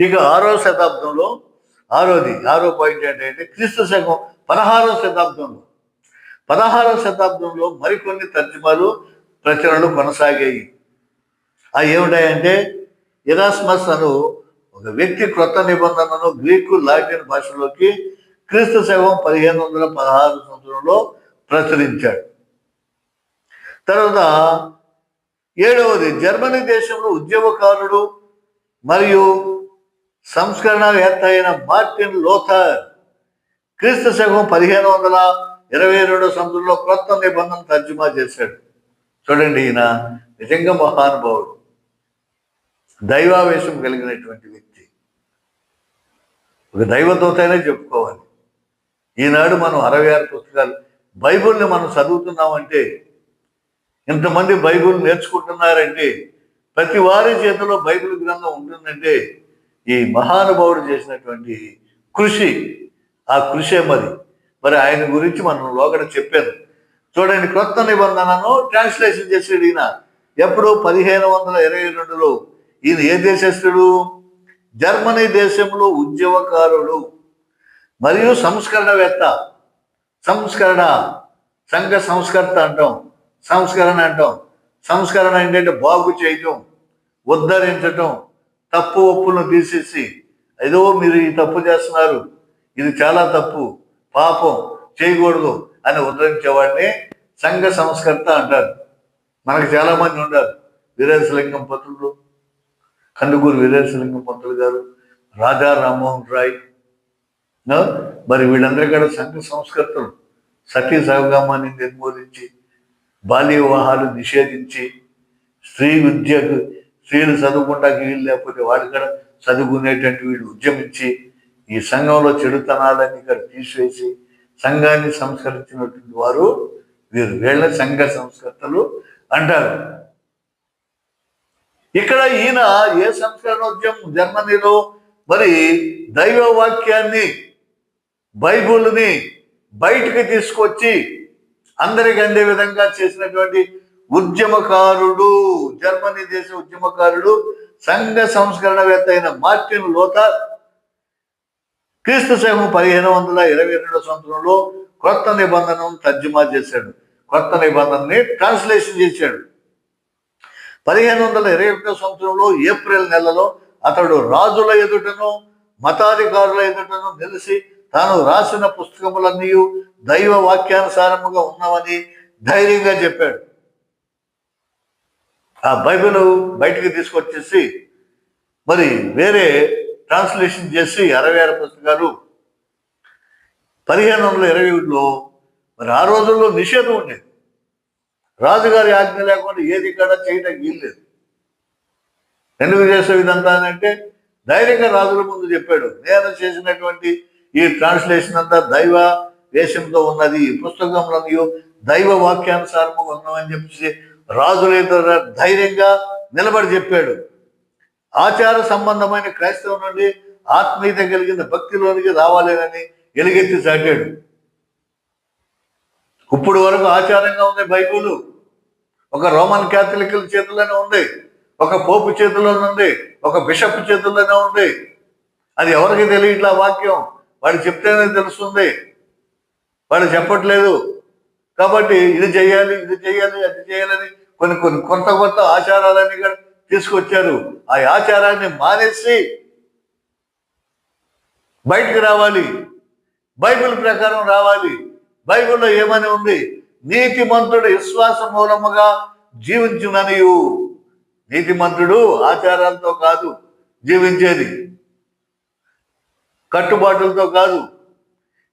ఇక 6వ శతాబ్దంలో ఆరో పాయింట్ ఏంటంటే క్రీస్తు శకం 16వ శతాబ్దంలో 16వ శతాబ్దంలో మరికొన్ని తర్జుమాలు ప్రచురణలు కొనసాగాయి. అవి ఏమిటాయంటే ఎరాస్మస్ అను ఒక వ్యక్తి క్రొత్త నిబంధనను గ్రీకు లాటిన్ భాషలోకి క్రీస్తు శకం 1516 సంవత్సరంలో ప్రచురించాడు. తర్వాత 7వది జర్మనీ దేశంలో ఉద్యమకారుడు మరియు సంస్కరణవేత్త అయిన మార్టిన్ లూథర్ క్రీస్తు శకం 1522 సంవత్సరంలో క్రొత్త నిబంధన తర్జుమా చేశాడు. చూడండి, ఈయన నిజంగా మహానుభావుడు, దైవావేశం కలిగినటువంటి వ్యక్తి, ఒక దైవదూతైనా చెప్పుకోవాలి. ఈనాడు మనం 66 పుస్తకాలు బైబిల్ని మనం చదువుతున్నామంటే, ఇంతమంది బైబిల్ నేర్చుకుంటున్నారంటే, ప్రతి వారి చేతిలో బైబిల్ గ్రంథం ఉంటుందంటే ఈ మహానుభావుడు చేసినటువంటి కృషి, ఆ కృషే మరి ఆయన గురించి మనం లోగడ చెప్పాను. చూడండి, క్రొత్త నిబంధనను ట్రాన్స్లేషన్ చేసాడు ఈయన. ఎప్పుడు? 1522లో. ఈయన ఏ దేశస్థుడు? జర్మనీ దేశంలో ఉద్యమకారుడు మరియు సంస్కరణవేత్త. సంఘ సంస్కర్త అంటాం, సంస్కరణ అంటాం. సంస్కరణ ఏంటంటే బాగు చేయటం, ఉద్ధరించటం, తప్పు ఒప్పులను తీసేసి, ఏదో మీరు ఈ తప్పు చేస్తున్నారు, ఇది చాలా తప్పు, పాపం చేయకూడదు అని ఉద్ధరించేవాడిని సంఘ సంస్కర్త అంటారు. మనకు చాలా మంది ఉన్నారు, వీరేశలింగం పంతులు, కందుకూరు వీరేశలింగం పంతులు గారు, రాజా రామ్మోహన్ రాయ్, మరి వీళ్ళందరూ కూడా సంఘ సంస్కర్తలు. సతీ సహగామాన్ని నిర్మూలించి, బాల్య వివాహాలు నిషేధించి, స్త్రీలు చదువుకుంటాకి వీళ్ళు లేకపోతే వాళ్ళు కూడా చదువుకునేటువంటి వీళ్ళు ఉద్యమించి ఈ సంఘంలో చెడుతనాలన్నీ ఇక్కడ తీసివేసి సంఘాన్ని సంస్కరించినటువంటి వారు వీళ్ళ సంఘ సంస్కర్తలు అంటారు. ఇక్కడ ఈయన ఏ సంస్కరణోద్యమం జర్మనీలో మరి దైవ వాక్యాన్ని, బైబుల్ని బయటికి తీసుకొచ్చి అందరికి అందే విధంగా చేసినటువంటి ఉద్యమకారుడు, జర్మనీ దేశ ఉద్యమకారుడు, సంఘ సంస్కరణవేత్త అయిన మార్టిన్ లూథర్ క్రీస్తు శకం 1522 సంవత్సరంలో క్రొత్త నిబంధనను తర్జుమా చేశాడు. క్రొత్త నిబంధనని ట్రాన్స్లేషన్ చేశాడు. 1521 సంవత్సరంలో ఏప్రిల్ నెలలో అతడు రాజుల ఎదుటను మతాధికారుల ఎదుటను నిలిచి తాను రాసిన పుస్తకములన్నీ దైవ వాక్యానుసారముగా ఉన్నవని ధైర్యంగా చెప్పాడు. ఆ బైబిల్ బయటికి తీసుకొచ్చేసి మరి వేరే ట్రాన్స్లేషన్ చేసి 66 పుస్తకాలు 1521లో మరి ఆ రోజుల్లో నిషేధం ఉండేది. రాజుగారి ఆజ్ఞ లేకుండా ఏది కూడా చేయడానికి వీల్లేదు. ఎందుకు చేసే ఇదంతా అంటే ధైర్యంగా రాజుల ముందు చెప్పాడు, నేను చేసినటువంటి ఈ ట్రాన్స్లేషన్ అంతా దైవ వేషంతో ఉన్నది, ఈ పుస్తకంలో దైవ వాక్యానుసారముగా ఉన్నామని చెప్పేసి రాజుల ధైర్యంగా నిలబడి చెప్పాడు. ఆచార సంబంధమైన క్రైస్తవం నుండి ఆత్మీయత కలిగిన భక్తిలోనికి రావాలేనని ఎలుగెత్తి చాటాడు. ఇప్పుడు వరకు ఆచారంగా ఉంది బైబిల్, ఒక రోమన్ క్యాథలిక్ల చేతుల్లోనే ఉంది, ఒక పోపు చేతుల్లోనే ఉంది, ఒక బిషప్ చేతుల్లోనే ఉంది. అది ఎవరికి తెలియట్లా వాక్యం, వాడు చెప్తేనే తెలుస్తుంది, వాడు చెప్పట్లేదు. కాబట్టి ఇది చేయాలి, అది చేయాలని కొన్ని కొత్త ఆచారాలన్నీ కూడా తీసుకొచ్చారు. ఆ ఆచారాన్ని మానేసి బయటకు రావాలి, బైబిల్ ప్రకారం రావాలి. బైబిల్లో ఏమని ఉంది? నీతిమంతుడు విశ్వాస మూలముగా జీవించుననియు. నీతిమంతుడు ఆచారాలతో కాదు జీవించేది, కట్టుబాటులతో కాదు,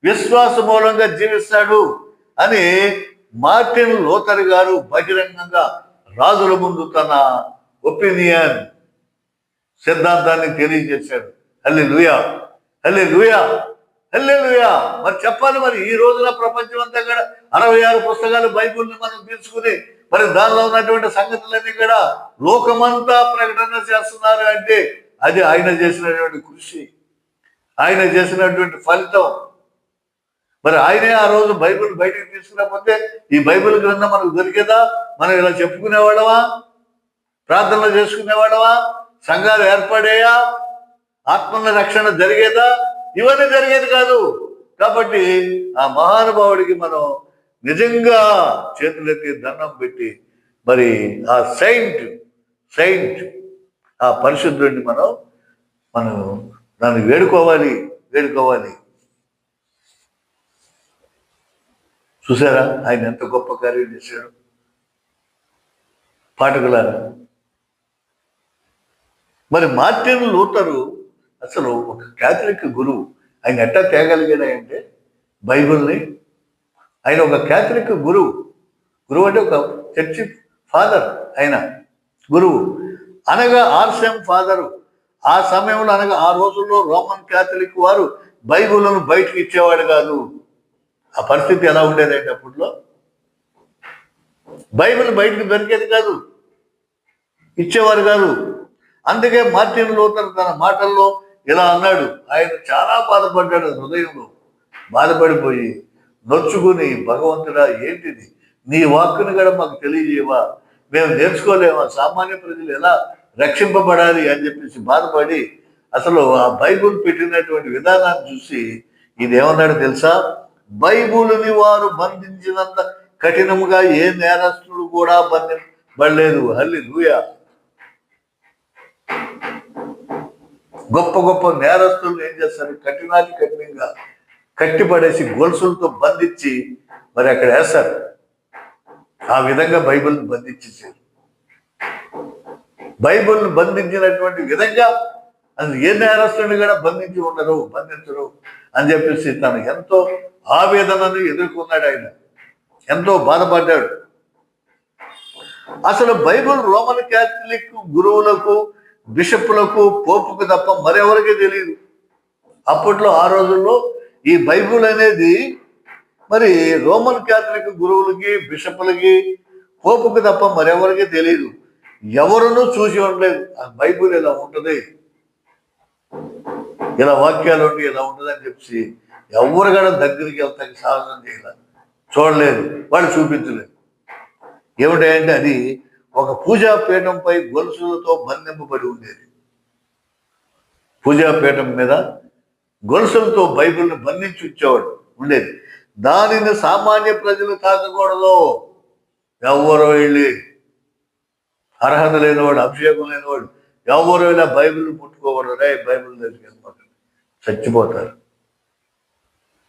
విశ్వాస మూలంగా జీవిస్తాడు అని మార్టిన్ లూథర్ గారు బహిరంగంగా రాజుల ముందు తన ఒపీనియన్, సిద్ధాంతాన్ని తెలియజేశాడు. హల్లెలూయా, హల్లెలూయా, హల్లెలూయా. మరి చెప్పాలి, మరి ఈ రోజున ప్రపంచం అంతా కూడా 66 పుస్తకాలు బైబిల్ని మనం తీసుకుని మరి దానిలో ఉన్నటువంటి సంగతులన్నీ కూడా లోకమంతా ప్రకటన చేస్తున్నారు అంటే అది ఆయన చేసినటువంటి కృషి, ఆయన చేసినటువంటి ఫలితం. మరి ఆయనే ఆ రోజు బైబిల్ బయటకు తీసుకురాకపోతే ఈ బైబిల్ గ్రంథం మనకు దొరికేదా? మనం ఇలా చెప్పుకునేవాళ్ళవా? ప్రార్థనలు చేసుకునేవాళ్ళవా? సంఘాలు ఏర్పడేయా? ఆత్మల రక్షణ జరిగేదా? ఇవన్నీ జరిగేది కాదు. కాబట్టి ఆ మహానుభావుడికి మనం నిజంగా చేతులెత్తి దండం పెట్టి మరి ఆ సెయింట్ ఆ పరిశుద్ధుడిని మనం దాన్ని వేడుకోవాలి. చూసారా ఆయన ఎంత గొప్ప కార్యం చేశాడు పాఠకులారా. మరి మార్టిన్ లూథరు అసలు ఒక క్యాథలిక్ గురువు. ఆయన ఎట్టా తేగలిగాడంటే బైబిల్ని. ఆయన ఒక క్యాథలిక్ గురువు అంటే ఒక చర్చి ఫాదర్. ఆయన గురువు అనగా ఆర్సెమ్ ఫాదరు. ఆ సమయంలో అనగా ఆ రోజుల్లో రోమన్ క్యాథలిక్ వారు బైబిల్ను బయటకు ఇచ్చేవాడు కాదు. ఆ పరిస్థితి ఎలా ఉండేదంటే అప్పట్లో బైబిల్ బయటకు దొరికేది కాదు, ఇచ్చేవారు కాదు. అందుకే మార్టిన్ లూథర్ తన మాటల్లో ఇలా అన్నాడు. ఆయన చాలా బాధపడ్డాడు, హృదయంలో బాధపడిపోయి నొచ్చుకుని, భగవంతుడా ఏంటిది, నీ వాక్కుని కూడా మాకు తెలియజేవా, మేము నేర్చుకోలేమా, సామాన్య ప్రజలు ఎలా రక్షింపబడాలి అని చెప్పేసి బాధపడి అసలు ఆ బైబుల్ పెట్టినటువంటి విధానాన్ని చూసి ఇదేమన్నాడు తెలుసా? బైబుల్ని వారు బంధించినంత కఠినముగా ఏ నేరస్తుడు కూడా బంధింపబడలేదు. హల్లెలూయా. గొప్ప నేరస్తులు ఏం చేస్తారు? కఠినంగా కట్టిపడేసి గొలుసులతో బంధించి మరి అక్కడ వేస్తారు. ఆ విధంగా బైబిల్ని బంధించేసారు. బైబిల్ని బంధించినటువంటి విధంగా అసలు ఏ నేరస్తుడిని కూడా బంధించరు అని చెప్పేసి తను ఎంతో ఆవేదనను ఎదుర్కొన్నాడు. ఆయన ఎంతో బాధపడ్డాడు. అసలు బైబిల్ రోమన్ క్యాథలిక్ గురువులకు, బిషప్పులకు, పోపుకు తప్ప మరెవరికి తెలియదు. అప్పట్లో ఆ రోజుల్లో ఈ బైబిల్ అనేది మరి రోమన్ క్యాథలిక్ గురువులకి, బిషప్పులకి, పోపుకు తప్ప మరెవరికి తెలియదు. ఎవరునూ చూసి ఉండలేదు ఆ బైబిల్ ఇలా ఉంటుంది, ఇలా వాక్యాలు ఉండి ఇలా ఉంటుంది అని చెప్పి ఎవరు కూడా దగ్గరికి వెళ్తానికి సాధన చేయలేదు, చూడలేదు, వాళ్ళు చూపించలేదు. ఏమిటంటే అది ఒక పూజాపీఠంపై గొలుసులతో బంధింపబడి ఉండేది. పూజాపీఠం మీద గొలుసులతో బైబిల్ని బంధించి ఇచ్చేవాడు ఉండేది. దానిని సామాన్య ప్రజలు తాకకూడదు. ఎవరో వెళ్ళి అర్హత లేనివాడు, అభిషేకం లేనివాడు ఎవరో ఇలా బైబిల్ ముట్టుకోకూడదు. బైబిల్ దగ్గరికి వెళ్ళిపోతారు, చచ్చిపోతారు,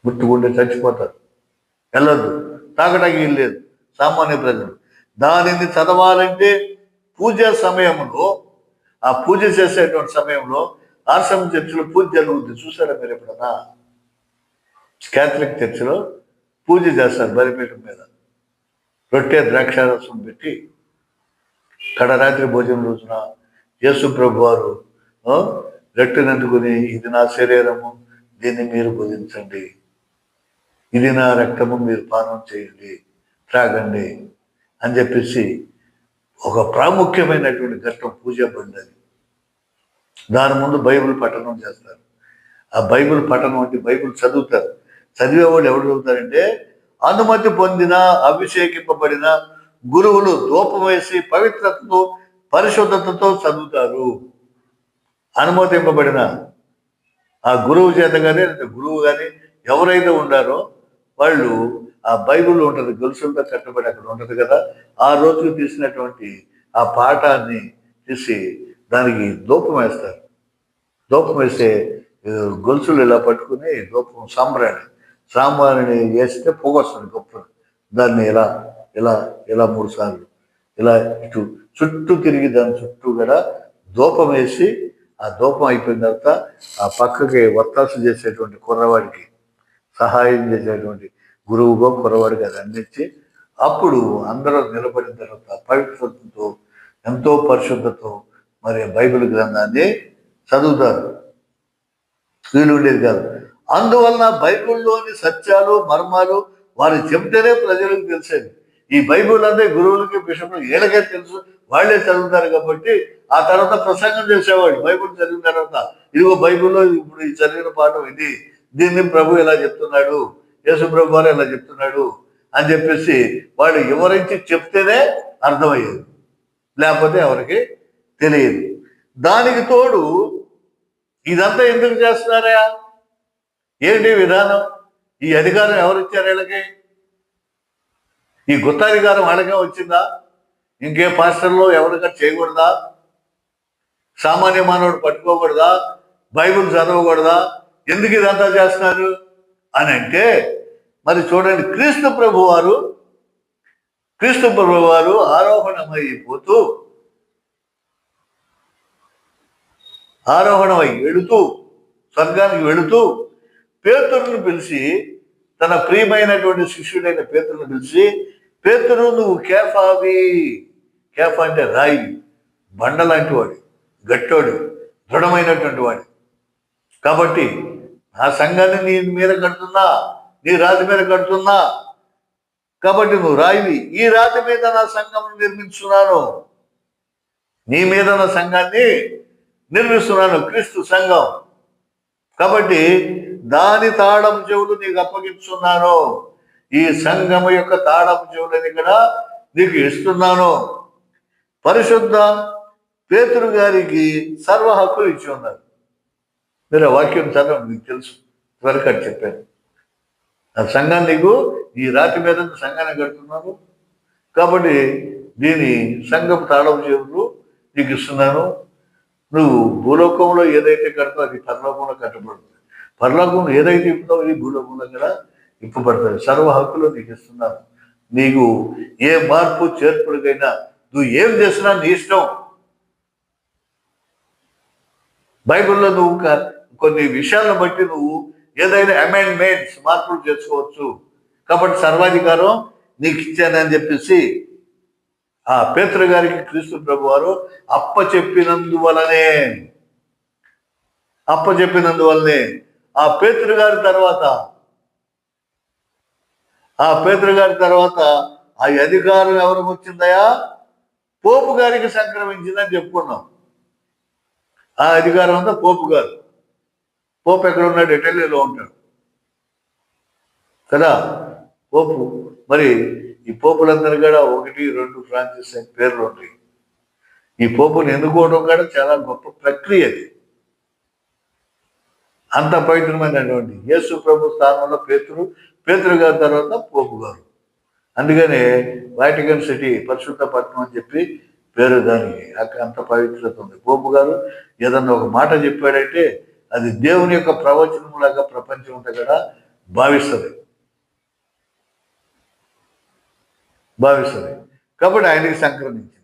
ముట్టుకుంటే చచ్చిపోతారు. వెళ్ళొద్దు, తాకడానికి లేదు సామాన్య ప్రజలు. దానిని చదవాలంటే పూజ సమయంలో, ఆ పూజ చేసేటువంటి సమయంలో ఆర్సమ్ చర్చిలో పూజ జరుగుతుంది. చూసారా మీరు ఎప్పుడన్నా? క్యాథలిక్ చర్చిలో పూజ చేస్తారు. బలిపీఠం మీద రొట్టె ద్రాక్షారసం పెట్టి కడరాత్రి భోజనం రోజున యేసు ప్రభు వారు రొట్టెనందుకుని, ఇది నా శరీరము, దీన్ని మీరు భుజించండి, ఇది నా రక్తము, మీరు పానం చేయండి, త్రాగండి అని చెప్పేసి ఒక ప్రాముఖ్యమైనటువంటి ఘట్టం పూజ బండి. దాని ముందు బైబిల్ పఠనం చేస్తారు. ఆ బైబిల్ పఠనం అంటే బైబిల్ చదువుతారు. చదివేవాళ్ళు ఎవరు చదువుతారంటే అనుమతి పొందిన, అభిషేకింపబడిన గురువులు ధూపం వేసి పవిత్రతతో, పరిశుద్ధతతో చదువుతారు. అనుమతింపబడిన ఆ గురువు చేత కానీ, గురువు కానీ ఎవరైతే ఉండారో వాళ్ళు ఆ బైబిల్ ఉంటుంది, గొలుసులతో కట్టబడి అక్కడ ఉంటుంది కదా, ఆ రోజుకు తీసినటువంటి ఆ పాఠాన్ని తీసి దానికి ధూపం వేస్తారు. ధూపం వేస్తే గొలుసులు ఇలా పట్టుకుని ధూపం సాంబ్రాణిని వేస్తే పొగ వస్తుంది గొప్ప. దాన్ని ఇలా ఇలా ఇలా 3 సార్లు ఇలా చుట్టూ తిరిగి దాని చుట్టూ కూడా ధూపం వేసి, ఆ ధూపం అయిపోయిన తర్వాత ఆ పక్కకి వత్తాసు చేసేటువంటి కుర్రవాడికి, సహాయం చేసేటువంటి గురువుగా కుర్రవాడికి అది అందించి అప్పుడు అందరూ నిలబడిన తర్వాత పవిత్రతతో, ఎంతో పరిశుద్ధతో మరి బైబిల్ గ్రంథాన్ని చదువుతారు. వీలు ఉండేది కాదు. అందువలన బైబిల్లోని సత్యాలు, మర్మాలు వారు చెబితేనే ప్రజలకు తెలిసేది. ఈ బైబిల్ అంటే గురువులకి, బిషపులకి వీళ్ళకే తెలుసు, వాళ్ళే చదువుతారు. కాబట్టి ఆ తర్వాత ప్రసంగం చేసేవాడు. బైబిల్ చదివిన తర్వాత ఇదిగో బైబిల్లో ఇప్పుడు ఈ చదివిన పాఠం ఇది, దీన్ని ప్రభు ఇలా చెప్తున్నాడు, యేసు ప్రభు వారు ఇలా చెప్తున్నాడు అని చెప్పేసి వాళ్ళు వివరించి చెప్తేనే అర్థమయ్యేది, లేకపోతే ఎవరికి తెలియదు. దానికి తోడు ఇదంతా ఎందుకు చేస్తున్నారా? ఏంటి విధానం? ఈ అధికారం ఎవరిచ్చారు వీళ్ళకి? ఈ గుత్తాధికారం వాళ్ళకే వచ్చిందా? ఇంకే పాస్టర్లో ఎవరికైనా చేయకూడదా? సామాన్య మానవుడు పట్టుకోకూడదా? బైబిల్ చదవకూడదా? ఎందుకు ఇదంతా చేస్తున్నారు అని అంటే, మరి చూడండి, క్రీస్తు ప్రభు వారు ఆరోహణమై వెళుతూ స్వర్గానికి వెళుతూ పేతురును పిలిచి, తన ప్రియమైనటువంటి శిష్యుడైన పేతురును పిలిచి, పేతురు నువ్వు కేఫావి. కేఫా అంటే రాయి, బండ లాంటి వాడు, గట్టోడు, దృఢమైనటువంటి వాడు. కాబట్టి నా సంఘాన్ని నీ మీద కడుతున్నా, నీ రాతి మీద కడుతున్నా, కాబట్టి నువ్వు రాయివి. ఈ రాతి మీద నా సంఘం నిర్మించున్నాను, నీ మీద నా సంఘాన్ని నిర్మిస్తున్నాను, క్రీస్తు సంఘం. కాబట్టి దాని తాళం చెవులు నీకు అప్పగిస్తున్నాను. ఈ సంఘము యొక్క తాళం చెవులని కూడా నీకు ఇస్తున్నాను. పరిశుద్ధ పేతురు గారికి సర్వ హక్కులు ఇచ్చి ఉన్నారు. మీరు ఆ వాక్యం చదవండి, మీకు తెలుసు, త్వరగా చెప్పాను. ఆ సంఘాన్ని నీకు ఈ రాతి మీద సంఘాన్ని కడుతున్నాను, కాబట్టి దీని సంఘపు తాళం చెవులు నీకు ఇస్తున్నాను. నువ్వు భూలోకంలో ఏదైతే కడతావు అది పరలోకంలో కట్టబడుతుంది, పరలోకంలో ఏదైతే ఇప్పుతావు ఇది భూలోకంలో కూడా ఇప్పబడుతుంది. సర్వ హక్కులు నీకు ఇస్తున్నాను. నీకు ఏ మార్పు చేర్పులకైనా నువ్వు ఏం చేసినా నీ ఇష్టం. బైబిల్లో నువ్వు కొన్ని విషయాలను బట్టి నువ్వు ఏదైనా అమెండ్మెంట్స్, మార్పులు చేసుకోవచ్చు. కాబట్టి సర్వాధికారం నీకు ఇచ్చానని చెప్పేసి ఆ పేతురు గారికి క్రీస్తు ప్రభు వారు అప్పచెప్పినందువలనే ఆ పేతురు గారి తర్వాత ఆ అధికారం ఎవరికి వచ్చిందయా? పోపు గారికి సంక్రమించిందని చెప్పుకున్నాం. ఆ అధికారం అంతా పోపు గారు. పోపు ఎక్కడ ఉన్నాడు? ఇటలీలో ఉంటాడు కదా పోపు. మరి ఈ పోపులందరూ కూడా 1, 2 ఫ్రాన్సిస్ అని పేర్లు ఉంటాయి. ఈ పోపుని ఎన్నుకోవడం కూడా చాలా గొప్ప ప్రక్రియ. అది అంత పవిత్రమైనటువంటి యేసు ప్రభు స్థానంలో పేతురు గారి తర్వాత పోపు గారు. అందుకనే వాటికన్ సిటీ, పరిశుద్ధ పట్టణం అని చెప్పి పేరు దానికి. అంత పవిత్రత ఉంది. పోపు గారు ఏదన్నా ఒక మాట చెప్పాడంటే అది దేవుని యొక్క ప్రవచనంలాగా ప్రపంచం అంతా కూడా భావిస్తుంది. కాబట్టి ఆయనకి సంక్రమించింది.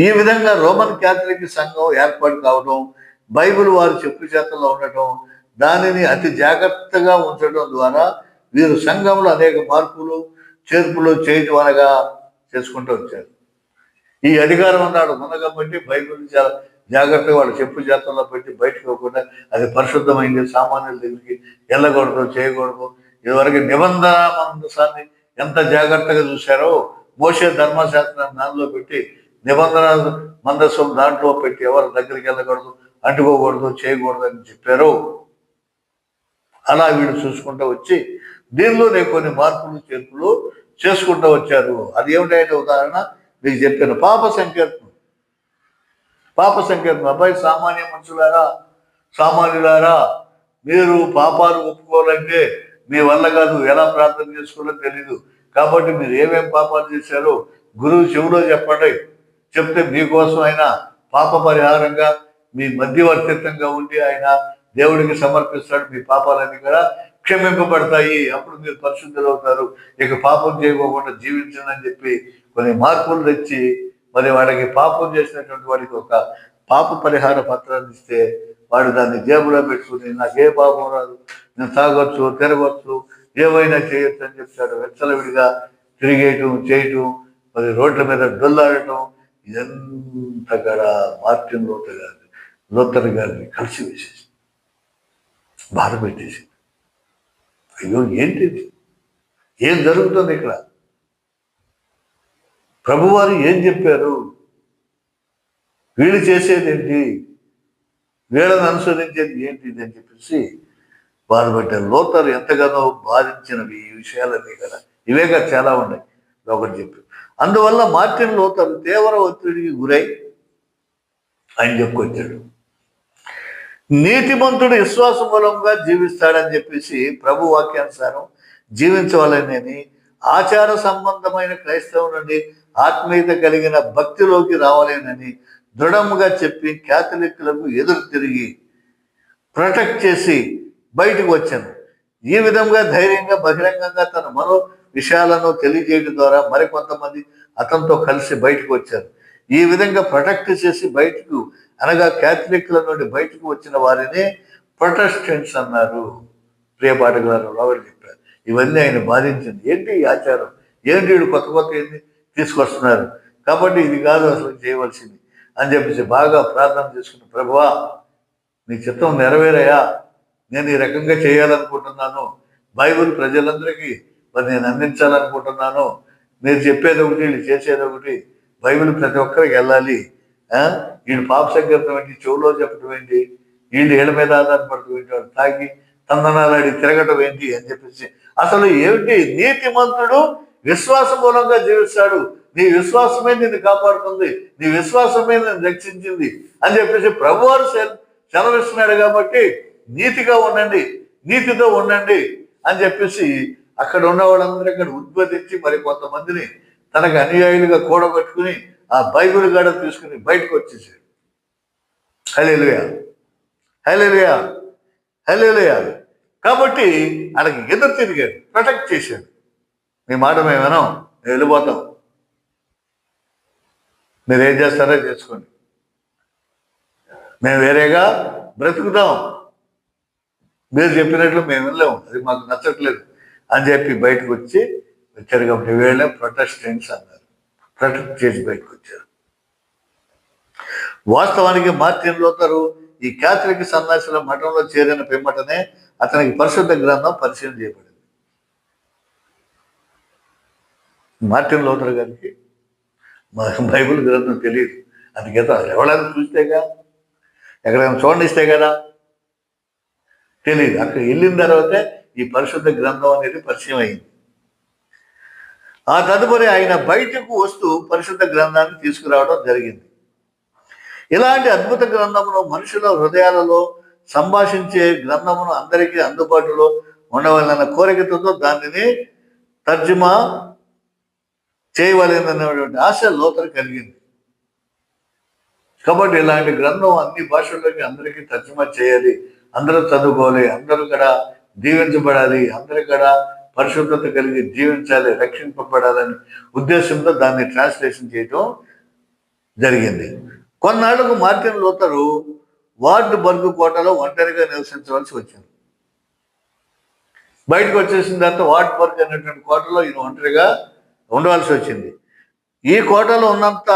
ఈ విధంగా రోమన్ క్యాథలిక్ సంఘం ఏర్పాటు కావడం, బైబిల్ వారి చెప్పు చేతల్లో ఉండటం, దానిని అతి జాగ్రత్తగా ఉంచడం ద్వారా వీరు సంఘంలో అనేక మార్పులు చేర్పులు చేయటం అనగా చేసుకుంటూ వచ్చారు. ఈ అధికారం అన్నాడు ఉన్నగా బట్టి బైబిల్ చాలా జాగ్రత్తగా వాళ్ళు చెప్పు చేతల్లో పెట్టి బయటకు పోకుండా అది పరిశుద్ధమైంది, సామాన్యుల దగ్గరికి వెళ్ళకూడదు, చేయకూడదు. ఇదివరకు నిబంధన మందసాన్ని ఎంత జాగ్రత్తగా చూశారో, మోషే ధర్మశాస్త్రాన్ని దానిలో పెట్టి నిబంధన మందసం దాంట్లో పెట్టి ఎవరి దగ్గరికి వెళ్ళకూడదు, అంటుకోకూడదు, చేయకూడదు అని చెప్పారు. అలా వీళ్ళు చూసుకుంటూ వచ్చి దీనిలోనే కొన్ని మార్పులు చేర్పులు చేసుకుంటూ వచ్చారు. అది ఏమిటంటే ఉదాహరణ మీకు చెప్పాను, పాప సంకీర్తనం. అబ్బాయి సామాన్యులారా, మీరు పాపాలు ఒప్పుకోవాలంటే మీ వల్ల కాదు, ఎలా ప్రార్థన చేసుకోవాలో తెలీదు. కాబట్టి మీరు ఏమేం పాపాలు చేశారో గురువు చెవులో చెప్పండి. చెప్తే మీకోసం ఆయన పాప పరిహారంగా మీ మధ్యవర్తిత్వంగా ఉండి ఆయన దేవుడికి సమర్పిస్తాడు. మీ పాపాలన్నీ కూడా క్షమింపబడతాయి. అప్పుడు మీరు పరిశుద్ధులు అవుతారు. ఇక పాపం చేయకోకుండా జీవించండి అని చెప్పి కొన్ని మార్పులు తెచ్చి మరి వాడికి పాపం చేసినటువంటి వాడికి ఒక పాప పరిహార పత్రాన్ని ఇస్తే వాడు దాన్ని జేబులో పెట్టుకుని నాకే పాపం రాదు, నేను తాగొచ్చు, తిరగొచ్చు, ఏమైనా చేయొచ్చు అని చెప్తాడు. వెచ్చలవిడిగా తిరిగేయటం, చేయటం, మరి రోడ్ల మీద డొల్లాడటం, ఇదంతా కూడా మార్టిన్ లూథర్ గారిని కలిసి వేసేసి బాధ పెట్టేసి, అయ్యో ఏంటిది, ఏం జరుగుతుంది ఇక్కడ, ప్రభువారు ఏం చెప్పారు, వీళ్ళు చేసేది ఏంటి, వీళ్ళని అనుసరించేది ఏంటిది అని చెప్పేసి బాధ పెట్టారు. లూథర్ ఎంతగానో బాధించినవి ఈ విషయాలన్నీ కదా. ఇవే కదా చాలా ఉన్నాయి. ఒకటి చెప్పి అందువల్ల మార్టిన్ లూథర్ తీవ్ర ఒత్తిడికి గురై ఆయన చెప్పుకొచ్చాడు. నీతిమంతుడు విశ్వాస మూలంగా జీవిస్తాడని చెప్పేసి ప్రభు వాక్యానుసారం జీవించవాలని, ఆచార సంబంధమైన క్రైస్తవం నుండి ఆత్మీయత కలిగిన భక్తిలోకి రావాలేనని దృఢంగా చెప్పి క్యాథలిక్లకు ఎదురు తిరిగి ప్రొటెక్ట్ చేసి బయటకు వచ్చాను. ఈ విధంగా ధైర్యంగా బహిరంగంగా తన మరో విషయాలను తెలియజేయడం ద్వారా మరికొంతమంది అతనితో కలిసి బయటకు వచ్చారు. ఈ విధంగా ప్రొటెక్ట్ చేసి బయటకు అనగా క్యాథలిక్ల నుండి బయటకు వచ్చిన వారిని ప్రొటెస్టెంట్స్ అన్నారు. ప్రియపాఠకులను రాబడి చెప్పారు. ఇవన్నీ ఆయన బాధించింది. ఏంటి ఈ ఆచారం, ఏంటి వీడు కొత్త ఏంటి తీసుకొస్తున్నారు, కాబట్టి ఇది కాదు అసలు చేయవలసింది అని చెప్పేసి బాగా ప్రార్థన చేసుకుని, ప్రభువా నీ చిత్తం నెరవేరయా, నేను ఈ రకంగా చేయాలనుకుంటున్నాను, బైబిల్ ప్రజలందరికీ మరి నేను అందించాలనుకుంటున్నాను, మీరు చెప్పేది ఒకటి వీళ్ళు చేసేది ఒకటి, బైబిల్ ప్రతి ఒక్కరికి వెళ్ళాలి, వీళ్ళు పాప సంకీర్తం ఏంటి, చెవులో చెప్పడం ఏంటి, వీళ్ళు ఏళ్ళ మీద ఆధారపడటం ఏంటి, వాడు తాగి తందనాలాడి తిరగటం ఏంటి అని చెప్పేసి, అసలు ఏమిటి నీతిమంతుడు విశ్వాస మూలంగా జీవిస్తాడు, నీ విశ్వాసమే నిన్ను కాపాడుతుంది, నీ విశ్వాసమే నిన్ను రక్షించింది అని చెప్పేసి ప్రభువారు సెలవిస్తున్నాడు. కాబట్టి నీతిగా ఉండండి, నీతితో ఉండండి అని చెప్పేసి అక్కడ ఉన్న వాళ్ళందరూ ఇక్కడ ఉద్బోధించి మరి కొంతమందిని తనకు అనుయాయులుగా కూడబెట్టుకుని ఆ బైబిల్ గడ తీసుకుని బయటకు వచ్చేసాడు. హల్లెలూయా, హల్లెలూయా, హల్లెలూయా. కాబట్టి ఆయనకి ఎదురు తిరిగాడు, ప్రొటెక్ట్ చేశాడు. మీ మాట మేము వినం, మేము వెళ్ళిపోతాం, మీరు ఏం చేస్తారో చేసుకోండి, మేము వేరేగా బ్రతుకుతాం, మీరు చెప్పినట్లు మేము వినలేము, అది మాకు నచ్చట్లేదు అని చెప్పి బయటకు వచ్చారు. కాబట్టి వీళ్ళే ప్రొటెస్టెంట్స్ అన్నారు. ప్రొటెక్ట్ చేసి బయటకు వచ్చారు. వాస్తవానికి మార్టిన్ లూథరు ఈ క్యాథలిక్ సన్యాసుల మఠంలో చేరిన పిమ్మటనే అతనికి పరిశుద్ధ గ్రంథం పరిచయం చేయబడింది. మార్టిన్ లూథర్ గారికి బైబిల్ గ్రంథం తెలియదు. అందుకేత ఎవరైనా చూస్తేగా, ఎక్కడైనా చూడనిస్తే కదా తెలియదు. అక్కడ వెళ్ళిన తర్వాతే ఈ పరిశుద్ధ గ్రంథం అనేది పరిచయం అయింది. ఆ తదుపరి ఆయన బయటకు వస్తూ పరిశుద్ధ గ్రంథాన్ని తీసుకురావడం జరిగింది. ఇలాంటి అద్భుత గ్రంథమును మనుషుల హృదయాలలో సంభాషించే గ్రంథమును అందరికీ అందుబాటులో ఉండవాలన్న కోరికతో దానిని తర్జుమా చేయవలెనటువంటి ఆశ లూథర్ కలిగింది. కాబట్టి ఇలాంటి గ్రంథం అన్ని భాషల్లోకి అందరికీ తర్జుమా చేయాలి, అందరూ చదువుకోవాలి, అందరూ కూడా దీవించబడాలి, అందరూ కూడా పరిశుద్ధత కలిగి జీవించాలి, రక్షింపబడాలని ఉద్దేశంతో దాన్ని ట్రాన్స్లేషన్ చేయటం జరిగింది. కొన్నాళ్లకు మార్టిన్ లూథరు వార్ట్బర్గ్ కోటలో ఒంటరిగా నివసించవలసి వచ్చింది. బయటకు వచ్చేసిన తర్వాత వార్ట్బర్గ్ అనేటువంటి కోటలో ఈయన ఒంటరిగా ఉండవలసి వచ్చింది. ఈ కోటలో ఉన్నంత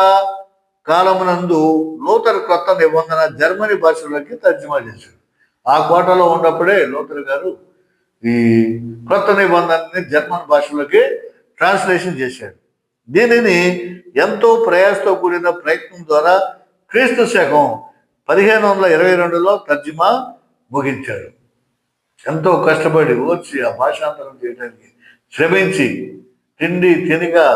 కాలమునందు లూథర్ కొత్త నిబంధన జర్మనీ భాషలోకి తర్జుమా చేశాడు. ఆ కోటలో ఉన్నప్పుడే లూథర్ గారు ఈ కొత్త నిబంధనని జర్మన్ భాషలోకి ట్రాన్స్లేషన్ చేశాడు. దీనిని ఎంతో ప్రయాసతో కూడిన ప్రయత్నం ద్వారా క్రీస్తు శకం 1522లో తర్జుమా ముగించాడు. ఎంతో కష్టపడి ఓర్చి ఆ భాషాంతరం చేయడానికి శ్రమించి తిండి తినిగా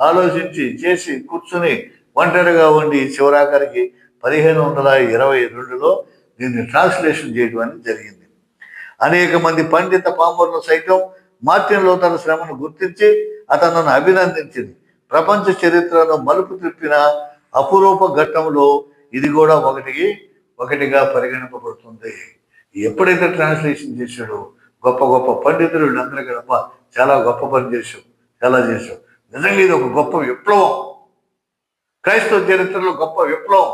ఆలోచించి చేసి కూర్చుని ఒంటరిగా ఉండి చివరాఖరికి 1522లో దీన్ని ట్రాన్స్లేషన్ చేయడం అనేది జరిగింది. అనేక మంది పండిత పామరులు సైతం మార్టిన్ లూథర్ శ్రమను గుర్తించి అతను అభినందించింది. ప్రపంచ చరిత్రను మలుపు తిప్పిన అపురూప ఘట్టంలో ఇది కూడా ఒకటిగా పరిగణింపబడుతుంది. ఎప్పుడైతే ట్రాన్స్లేషన్ చేశాడో గొప్ప గొప్ప పండితులు వీళ్ళందరూ కూడా చాలా గొప్ప పని చేశాం, చాలా చేశాం. నిజంగా ఇది ఒక గొప్ప విప్లవం, క్రైస్తవ చరిత్రలో గొప్ప విప్లవం.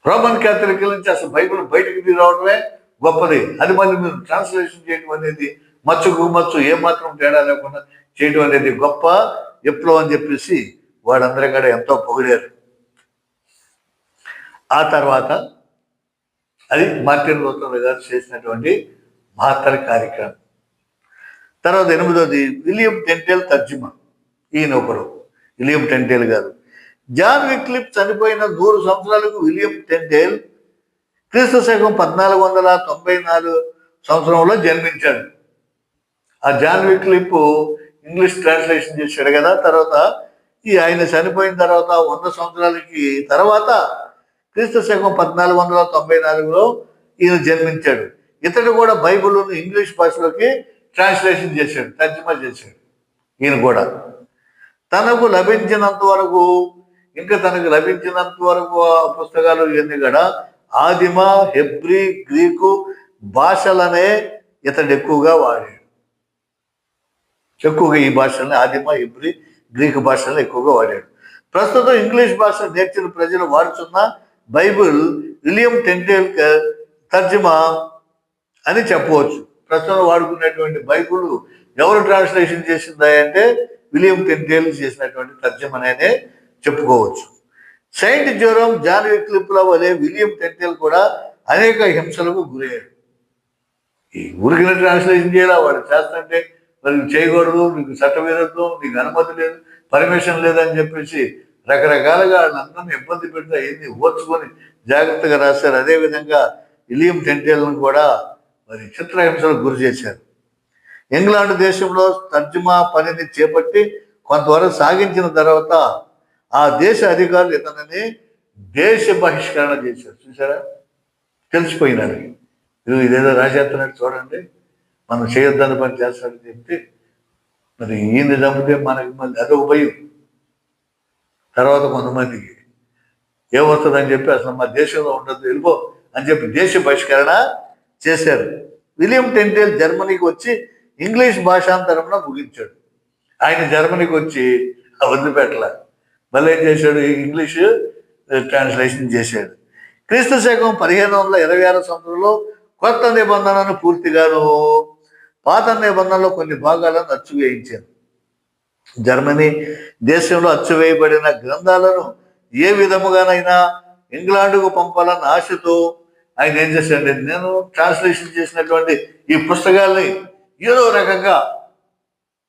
రోమన్ క్యాథలిక్ నుంచి అసలు బైబిల్ బయటకు తీసుకురావడమే గొప్పది. అది మళ్ళీ మీరు ట్రాన్స్లేషన్ చేయడం అనేది మచ్చు ఏమాత్రం తేడా లేకుండా చేయడం అనేది గొప్ప విప్లవం అని చెప్పేసి వాడందరూ కూడా ఎంతో పొగిడారు. ఆ తర్వాత అది మార్టిన్ లూథర్ గారు చేసినటువంటి మహత్తర కార్యక్రమం. తర్వాత 8వది విలియం టెంటేల్ తర్జుమా. ఈయన ఒకరు విలియం టెంటేల్ గారు. జాన్ విక్లిఫ్ చనిపోయిన 100 సంవత్సరాలకు విలియం టెంటేల్ క్రీస్తు శకం 1494 సంవత్సరంలో జన్మించాడు. ఆ జాన్ విక్లిఫ్ ఇంగ్లీష్ ట్రాన్స్లేషన్ చేశాడు కదా. తర్వాత ఆయన చనిపోయిన తర్వాత 100 సంవత్సరాలకి తర్వాత క్రీస్తు శకం 1494లో ఈయన జన్మించాడు. ఇతడు కూడా బైబిల్ను ఇంగ్లీష్ భాషలోకి ట్రాన్స్లేషన్ చేశాడు, తర్జుమా చేశాడు. ఈయన కూడా తనకు లభించినంత వరకు పుస్తకాలు ఇవన్నీ కూడా ఆదిమ, హెబ్రీ, గ్రీకు భాషలనే ఇతడు ఎక్కువగా వాడాడు. ఎక్కువగా ఈ భాషల్ని ఆదిమ, హెబ్రీ, గ్రీకు భాషలను ఎక్కువగా వాడాడు. ప్రస్తుతం ఇంగ్లీష్ భాష నేర్చిన ప్రజలు వాడుతున్న బైబిల్ విలియం టెంటేల్ తర్జుమా అని చెప్పవచ్చు. ప్రస్తుతం వాడుకునేటువంటి బైబిల్ ఎవరు ట్రాన్స్లేషన్ చేసిందా అంటే విలియం టెంటేల్ చేసినటువంటి తర్జుమానే చెప్పుకోవచ్చు. సెయింట్ జెరోమ్, జాన్ విక్లిఫ్ల వలె విలియం టెంటేల్ కూడా అనేక హింసలకు గురయ్యాడు. ఈ ఊరికిన ట్రాన్స్లేషన్ చేయాలా, వాడు చేస్తుంటే మరి చేయకూడదు, నీకు చట్టవిరుద్ధం, నీకు అనుమతి లేదు, పర్మిషన్ లేదని చెప్పేసి రకరకాలుగా వాళ్ళందరినీ ఇబ్బంది పెడితే అయింది ఓర్చుకొని జాగ్రత్తగా రాశారు. అదేవిధంగా విలియం టెంటేల్ను కూడా మరి చిత్రహింసలకు గురి చేశారు. ఇంగ్లాండ్ దేశంలో తర్జుమా పనిని చేపట్టి కొంతవరకు సాగించిన తర్వాత ఆ దేశ అధికారులు ఇతనిని దేశ బహిష్కరణ చేశారు. చూసారా, తెలిసిపోయినారు. ఇదేదో రాసేస్తున్నట్టు చూడండి, మనం చేయొద్దని పని చేస్తాడని చెప్తే మరి ఈయన చంపితే మనకి మళ్ళీ అదొక భయం. తర్వాత కొంతమందికి ఏమవుతుందని చెప్పి అసలు మా దేశంలో ఉండదు, వెళ్ళిపో అని చెప్పి దేశ బహిష్కరణ చేశారు. విలియం టెంటేల్ జర్మనీకి వచ్చి ఇంగ్లీష్ భాషాంతరంలో ముగించాడు. ఆయన జర్మనీకి వచ్చి వదిలిపెట్టల, మళ్ళీ ఏం చేశాడు, ఇంగ్లీష్ ట్రాన్స్లేషన్ చేశాడు. క్రీస్తు శకం 1526 కొత్త నిబంధనను పూర్తిగాను, పాత నిబంధనలో కొన్ని భాగాలను అచ్చువేయించారు. జర్మనీ దేశంలో అచ్చువేయబడిన గ్రంథాలను ఏ విధముగానైనా ఇంగ్లాండ్కు పంపాలన్న ఆశతో ఆయన ఏం చేశాడంటే, నేను ట్రాన్స్లేషన్ చేసినటువంటి ఈ పుస్తకాల్ని ఏదో రకంగా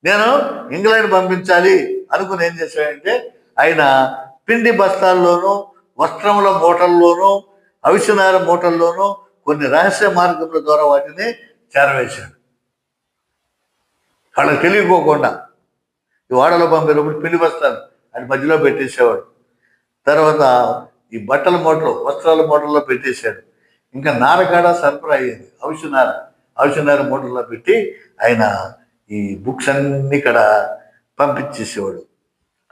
నేను ఇంగ్లాండ్ పంపించాలి అనుకుని ఏం చేశాడంటే, ఆయన పిండి బస్తాల్లోనూ, వస్త్రముల మూటల్లోనూ, అవిసెనార మూటల్లోనూ కొన్ని రహస్య మార్గముల ద్వారా వాటిని చేరవేశాడు. వాళ్ళకి తెలియకోకుండా ఈ వాడలో పంపేటప్పుడు పిండి బస్తాలు అది మధ్యలో పెట్టేసేవాడు. తర్వాత ఈ బట్టల మూటలు, వస్త్రాల మూటల్లో పెట్టేశాడు. ఇంకా నారకాడ సరఫరా అయ్యేది, అవిసెనార మూటల్లో పెట్టి ఆయన ఈ బుక్స్ అన్ని ఇక్కడ పంపించేసేవాడు.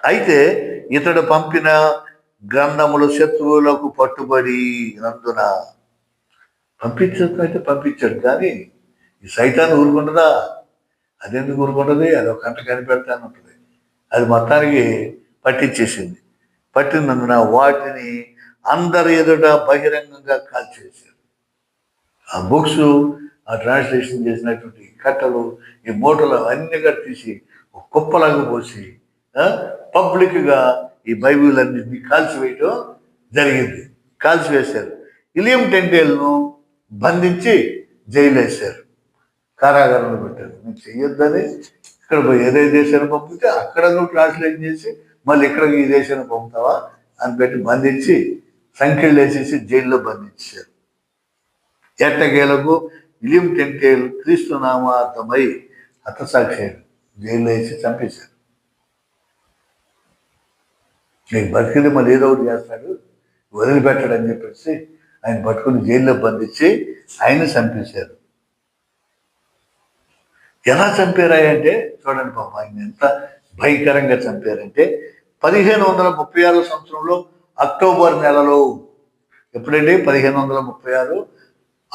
అయితే ఇతడు పంపిన గ్రంథములు శత్రువులకు పట్టుబడి నందున పంపించైతే పంపించాడు, కానీ ఈ సైతాన్ని ఊరుకుంటుందా? అదెందుకు ఊరుకుంటుంది? అది ఒక గంట కనిపెడతాను ఉంటుంది. అది మొత్తానికి పట్టించేసింది. పట్టినందున వాటిని అందరి ఎదుట బహిరంగంగా కాల్చేశారు. ఆ బుక్స్, ఆ ట్రాన్స్లేషన్ చేసినటువంటి కట్టలు, ఈ మూటలు అన్నీ తీసి ఒక కుప్పలాగా పోసి పబ్లిక్గా ఈ బైబిల్ అన్నింటినీ కాల్చివేయటం జరిగింది. కాల్చివేశారు. విలియం టెంటేల్ను బంధించి జైలు వేశారు, కారాగారంలో పెట్టారు. నువ్వు చెయ్యొద్దని ఇక్కడ ఏదే దేశాన్ని పంపితే అక్కడ నువ్వు ట్రాన్స్లేట్ చేసి మళ్ళీ ఇక్కడ ఈ దేశాన్ని పంపుతావా అని పెట్టి బంధించి సంఖ్యలు వేసేసి జైల్లో బంధించారు. ఎట్టకేలకు విలియం టెంటేల్ క్రీస్తు నామార్థమై హతసాక్షి జైల్లో వేసి చంపేశారు. నీకు బతికింది మళ్ళీ ఏదో ఒకటి చేస్తాడు, వదిలిపెట్టాడని చెప్పేసి ఆయన పట్టుకుని జైల్లో బంధించి ఆయన చంపేశారు. ఎలా చంపారంటే చూడండి పాప, ఆయన ఎంత భయంకరంగా చంపారంటే 1536 అక్టోబర్ నెలలో, ఎప్పుడంటే 1536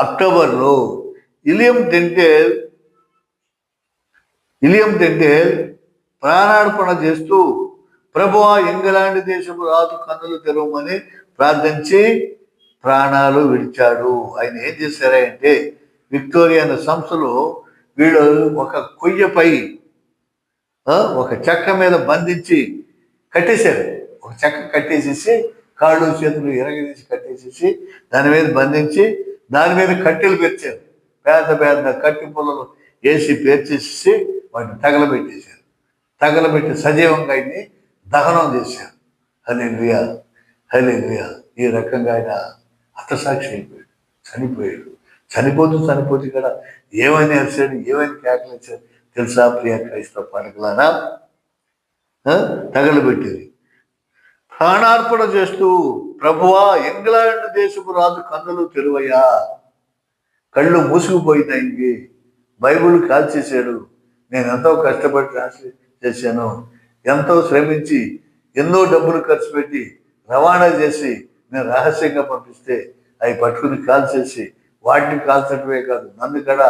అక్టోబర్లో విలియం టెంటేల్ ప్రాణార్పణ చేస్తూ ప్రభువా ఇంగ్లాండ్ దేశపు రాజు కన్నులు తెరవమని ప్రార్థించి ప్రాణాలు విడిచాడు. ఆయన ఏం చేశారంటే, విక్టోరియన్ సంస్థలో వీళ్ళు ఒక కొయ్యపై ఒక చెక్క మీద బంధించి కట్టేశారు. ఒక చెక్క కట్టేసేసి కాళ్ళు చేతులు ఎరగదీసి కట్టేసేసి దాని మీద బంధించి దాని మీద కట్టెలు పేర్చారు. పెద్ద పెద్ద కట్టి పొలలు వేసి పేర్చేసి వాటిని తగలబెట్టేశారు. తగలబెట్టి సజీవంగా ఆయన్ని దహనం చేశారు. హల్లెలూయా, హల్లెలూయా. ఈ రకంగా ఆయన హతసాక్షి అయిపోయాడు, చనిపోయాడు. చనిపోతూ ఇక్కడ ఏమైనా వేసాడు, ఏమైనా కేకలు వచ్చాడు తెలుసా ప్రియ క్రైస్తవ పాఠకులారా? తగలబెట్టేది ప్రాణార్పణ చేస్తూ, ప్రభువా ఇంగ్లాండ్ దేశపు రాజు కన్నులు తెరువయ్యా, కళ్ళు మూసుకుపోయినాయి, బైబుల్ కాల్చేశాడు, నేను ఎంతో కష్టపడి ట్రాన్స్లేట్ చేశాను, ఎంతో శ్రమించి ఎన్నో డబ్బులు ఖర్చు పెట్టి రవాణా చేసి నేను రహస్యంగా పంపిస్తే అవి పట్టుకుని కాల్చేసి వాటిని కాల్చడమే కాదు నన్ను కూడా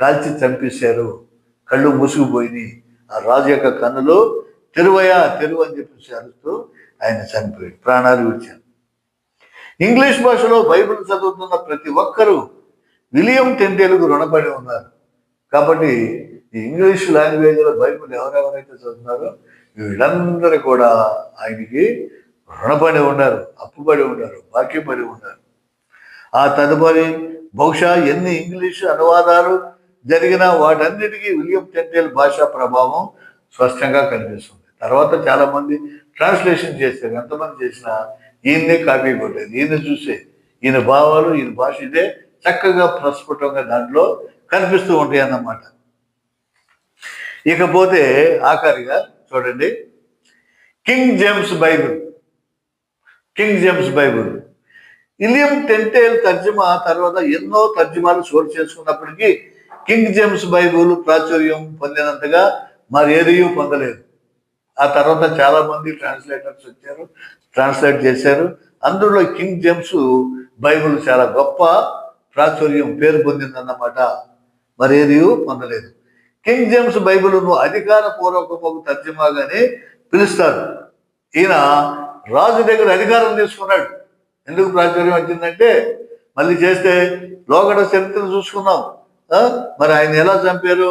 కాల్చి చంపేశారు, కళ్ళు మూసుకుపోయి ఆ రాజు యొక్క కన్నులు తెరువయా తెరువు అని చెప్పేసి అరుస్తూ ఆయన చనిపోయాడు, ప్రాణాలు విడిచారు. ఇంగ్లీష్ భాషలో బైబిల్ చదువుతున్న ప్రతి ఒక్కరూ విలియం టెంటేలుకు రుణపడి ఉన్నారు. కాబట్టి ఈ ఇంగ్లీష్ లాంగ్వేజ్లో బైబిల్ ఎవరెవరైతే చదువుతున్నారో వీళ్ళందరూ కూడా ఆయనకి రుణపడి ఉన్నారు, అప్పుపడి ఉన్నారు, బాకీపడి ఉన్నారు. ఆ తదుపరి బహుశా ఎన్ని ఇంగ్లీష్ అనువాదాలు జరిగినా వాటన్నిటికీ విలియం టెంటేల్ భాషా ప్రభావం స్పష్టంగా కనిపిస్తుంది. తర్వాత చాలా మంది ట్రాన్స్లేషన్ చేశారు, ఎంతమంది చేసినా ఈయన్నే కాపీ కొట్టేది, ఈయన చూసే ఈయన భావాలు ఈయన భాష ఇదే చక్కగా ప్రస్ఫుటంగా దాంట్లో కనిపిస్తూ ఉంటాయి అన్నమాట. ఇకపోతే ఆఖరిగా చూడండి, King James Bible. King James Bible William Tyndale తర్జుమా తర్వాత ఎన్నో తర్జుమాలు చోటు చేసుకున్నప్పటికీ కింగ్ జేమ్స్ బైబిల్ ప్రాచుర్యం పొందినంతగా మరి ఏదీ పొందలేదు. ఆ తర్వాత చాలా మంది ట్రాన్స్లేటర్స్ వచ్చారు, ట్రాన్స్లేట్ చేశారు. అందులో కింగ్ జేమ్స్ బైబిల్ చాలా గొప్ప ప్రాచుర్యం పేరు పొందిందన్నమాట, మరి ఏదీ పొందలేదు. కింగ్ జేమ్స్ బైబిల్ను అధికార పూర్వకము తర్జుమాగానే పిలుస్తారు. ఈయన రాజు దగ్గర అధికారం తీసుకున్నాడు. ఎందుకు ప్రాచుర్యం వచ్చిందంటే మళ్ళీ చేస్తే లోగడ చరిత్ర చూసుకున్నాం. మరి ఆయన ఎలా చంపారు,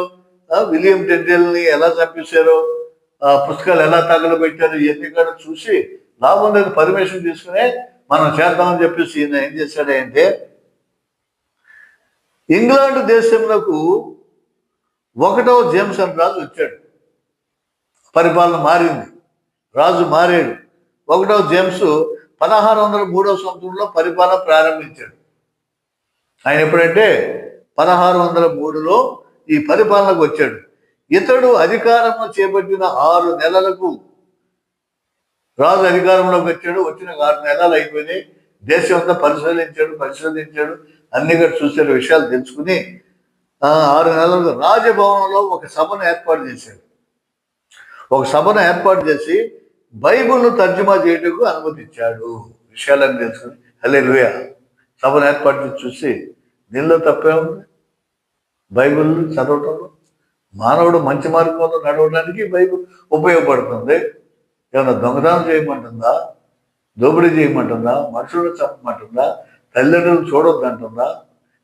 విలియం టెంటేల్ని ఎలా చంపేశారు, పుస్తకాలు ఎలా తగలబెట్టారు, ఇవన్నీ కూడా చూసి లాభం లేదు, పర్మిషన్ తీసుకునే మనం చేద్దామని చెప్పేసి ఈయన ఏం చేశాడంటే ఇంగ్లాండ్ దేశంలోకి 1వ జేమ్స్ అని రాజు వచ్చాడు. పరిపాలన మారింది, రాజు మారాడు. 1వ జేమ్స్ 1603వ సంవత్సరంలో పరిపాలన ప్రారంభించాడు. ఆయన ఎప్పుడంటే 1603లో ఈ పరిపాలనకు వచ్చాడు. ఇతడు అధికారంలో చేపట్టిన 6 నెలలకు రాజు అధికారంలోకి వచ్చాడు. వచ్చిన 6 నెలలు అయిపోయినాయి. దేశం అంతా పరిశోధించాడు, అన్ని కూడా చూసే విషయాలు తెలుసుకుని 6 నెలలకు రాజభవనంలో ఒక సభను ఏర్పాటు చేశాడు. ఒక సభను ఏర్పాటు చేసి బైబిల్ను తర్జుమా చేయటకు అనుమతించాడు. విషయాలను తెలుసుకుని హల్లెలూయా. సభను ఏర్పాటు చేసి చూసి దీనిలో తప్పే ఉంది, బైబిల్ చదవటంలో మానవుడు మంచి మార్గంలో నడవడానికి బైబిల్ ఉపయోగపడుతుంది. ఏమన్నా దొంగతనం చేయమంటుందా, దోపిడీ చేయమంటుందా, మనుషులను చంపమంటుందా, తల్లిదండ్రులు చూడొద్దంటుందా,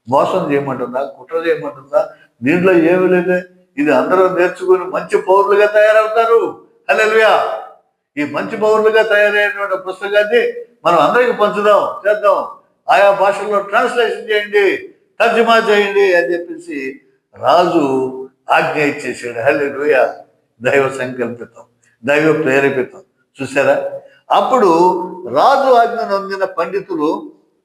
మోసం చేయమంటుందా, కుట్ర చేయమంటుందా? దీంట్లో ఏమీ లేదే. ఇది అందరూ నేర్చుకుని మంచి పౌరులుగా తయారవుతారు. హల్లెలూయా. ఈ మంచి పౌరులుగా తయారైనటువంటి పుస్తకాన్ని మనం అందరికి పంచుదాం, చేద్దాం. ఆయా భాషల్లో ట్రాన్స్లేషన్ చేయండి, తర్జుమా చేయండి అని చెప్పేసి రాజు ఆజ్ఞ ఇచ్చేసాడు. హల్లెలూయా. దైవ సంకల్పితం, దైవ ప్రేరేపితం. చూసారా? అప్పుడు రాజు ఆజ్ఞ నొందిన పండితులు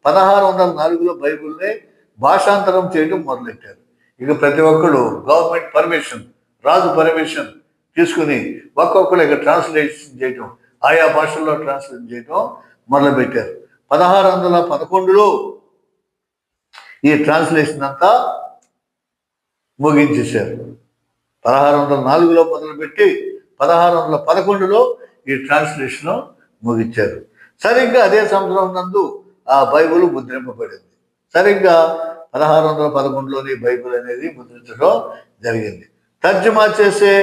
1604లో బైబిల్ని భాషాంతరం చేయడం మొదలెట్టారు. ఇక ప్రతి ఒక్కరు గవర్నమెంట్ పర్మిషన్, రాజు పర్మిషన్ తీసుకుని ఒక్కొక్కరు ఇక ట్రాన్స్లేషన్ చేయటం, ఆయా భాషల్లో ట్రాన్స్లేషన్ చేయటం మొదలుపెట్టారు. 1611లో ఈ ట్రాన్స్లేషన్ అంతా ముగించేశారు. 1604లో మొదలుపెట్టి 1611లో ఈ ట్రాన్స్లేషన్ ముగించారు. సరిగ్గా అదే సంవత్సరం నందు ఆ బైబిల్ ముద్రింపబడింది. సరిగ్గా 1611లోని బైబిల్ అనేది ముద్రించడం జరిగింది. తర్జుమా చేసే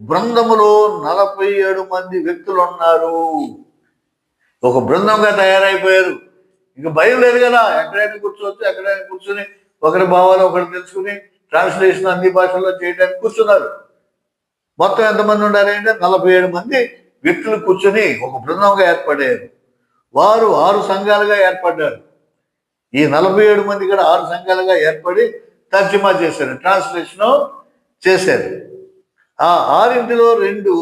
బృందములో 47 మంది వ్యక్తులు ఉన్నారు. ఒక బృందంగా తయారైపోయారు. ఇక భయం లేదు కదా, ఎక్కడైనా కూర్చోవచ్చు, ఎక్కడైనా కూర్చుని ఒకరి భావాలు ఒకరు తెలుసుకుని ట్రాన్స్లేషన్ అన్ని భాషల్లో చేయడానికి కూర్చున్నారు. మొత్తం ఎంతమంది ఉండాలంటే 47 మంది వ్యక్తులు కూర్చొని ఒక బృందంగా ఏర్పడారు. వారు 6 సంఘాలుగా ఏర్పడ్డారు. ఈ 47 మంది కూడా 6 సంఘాలుగా ఏర్పడి తర్జుమా చేశారు, ట్రాన్స్లేషన్ చేశారు. ఆ 6లో 2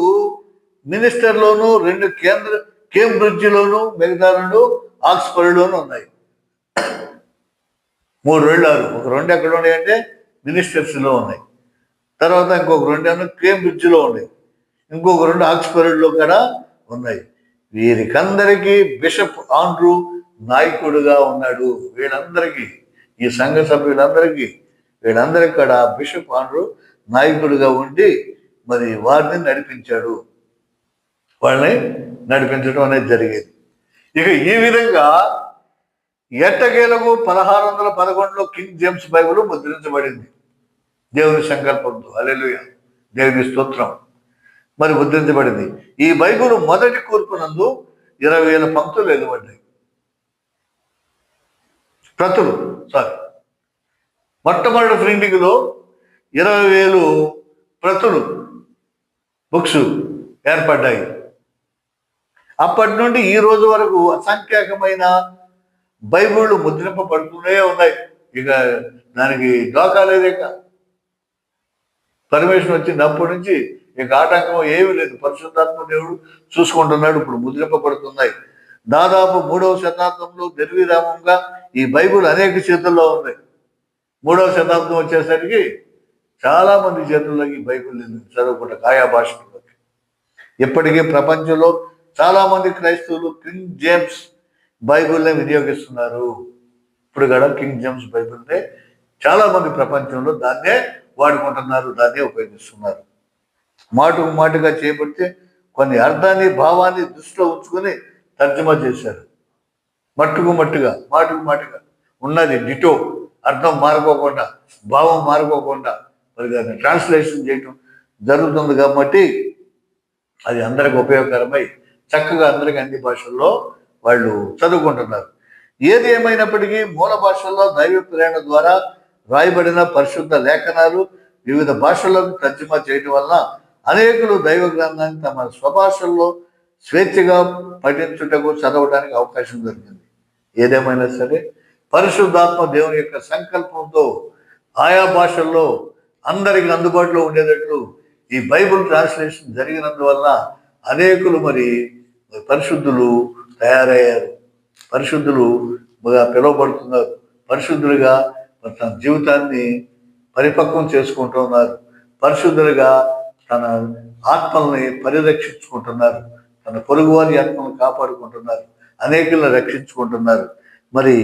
మినిస్టర్లోను, 2 కేంబ్రిడ్జ్లోను, మిగతా 2 ఆక్స్ఫర్డ్లోనూ ఉన్నాయి. 3 6. ఒక 2 ఎక్కడ ఉన్నాయంటే మినిస్టర్స్లో ఉన్నాయి. తర్వాత ఇంకొక 2 కేంబ్రిడ్జ్లో ఉన్నాయి. ఇంకొక 2 ఆక్స్ఫర్డ్లో కూడా ఉన్నాయి. వీరికందరికీ బిషప్ ఆండ్రూ నాయకుడుగా ఉన్నాడు. వీళ్ళందరికీ, ఈ సంఘ వీళ్ళందరికీ కూడా బిషప్ ఆండ్రూ నాయకుడిగా ఉండి మరి వారిని నడిపించాడు. వాళ్ళని నడిపించడం అనేది జరిగేది. ఇక ఈ విధంగా ఎట్టకేలకు 1611లో కింగ్ జేమ్స్ బైబిల్ ముద్రించబడింది దేవుని సంకల్పంతో. హల్లెలూయా, దేవుని స్తోత్రం. మరి ముద్రించబడింది. ఈ బైబిల్ మొదటి కూర్పునందు 20,000 పంక్తులు వెలువడ్డాయి. ప్రతులు మొట్టమొదటి ప్రింటింగ్లో 20,000 ప్రతులు బుక్స్ ఏర్పడ్డాయి. అప్పటి నుండి ఈ రోజు వరకు అసంఖ్యాకమైన బైబిళ్ళు ముద్రింపబడుతూనే ఉన్నాయి. ఇక దానికి డోకాలేదేక. పరమేశ్వరం వచ్చినప్పటి నుంచి ఇక ఆటంకం ఏమీ లేదు. పరిశుద్ధాత్మ దేవుడు చూసుకుంటున్నాడు. ఇప్పుడు ముద్రింపబడుతున్నాయి. దాదాపు 3వ శతాబ్దంలో నిర్విరామంగా ఈ బైబిల్ అనేక చేతుల్లో ఉంది. 3వ శతాబ్దం వచ్చేసరికి చాలా మంది చేతుల్లో ఈ బైబిల్ చదువుకుంటా ఆయా భాషల్లోకి. ఇప్పటికీ ప్రపంచంలో చాలా మంది క్రైస్తవులు కింగ్ జేమ్స్ బైబిల్నే వినియోగిస్తున్నారు. ఇప్పుడు కూడా కింగ్ జేమ్స్ బైబిల్నే చాలా మంది ప్రపంచంలో దాన్నే వాడుకుంటున్నారు, దాన్నే ఉపయోగిస్తున్నారు. మాటుగా చేపడితే కొన్ని అర్థాన్ని, భావాన్ని దృష్టిలో ఉంచుకొని తర్జుమా చేశారు. మాటుగా ఉన్నది డిటో, అర్థం మారుకోకుండా, భావం మారుకోకుండా మరి దాన్ని ట్రాన్స్లేషన్ చేయటం జరుగుతుంది. కాబట్టి అది అందరికి ఉపయోగకరమై చక్కగా అందరికి అన్ని భాషల్లో వాళ్ళు చదువుకుంటున్నారు. ఏది ఏమైనప్పటికీ మూల భాషల్లో దైవ ప్రేరణ ద్వారా రాయబడిన పరిశుద్ధ లేఖనాలు వివిధ భాషల్లోకి తర్జుమా చేయటం వలన అనేకులు దైవ గ్రంథాన్ని తమ స్వభాషల్లో స్వేచ్ఛగా పఠించుటకు, చదవడానికి అవకాశం దొరికింది. ఏదేమైనా సరే పరిశుద్ధాత్మ దేవుని యొక్క సంకల్పంతో ఆయా భాషల్లో అందరికి అందుబాటులో ఉండేటట్లు ఈ బైబిల్ ట్రాన్స్లేషన్ జరిగినందువల్ల అనేకులు మరి పరిశుద్ధులు తయారయ్యారు. పరిశుద్ధులుగా పిలువబడుతున్నారు. పరిశుద్ధులుగా తన జీవితాన్ని పరిపక్వం చేసుకుంటున్నారు. పరిశుద్ధులుగా తన ఆత్మల్ని పరిరక్షించుకుంటున్నారు. తన పొరుగువారి ఆత్మలను కాపాడుకుంటున్నారు. అనేకులను రక్షించుకుంటున్నారు. మరి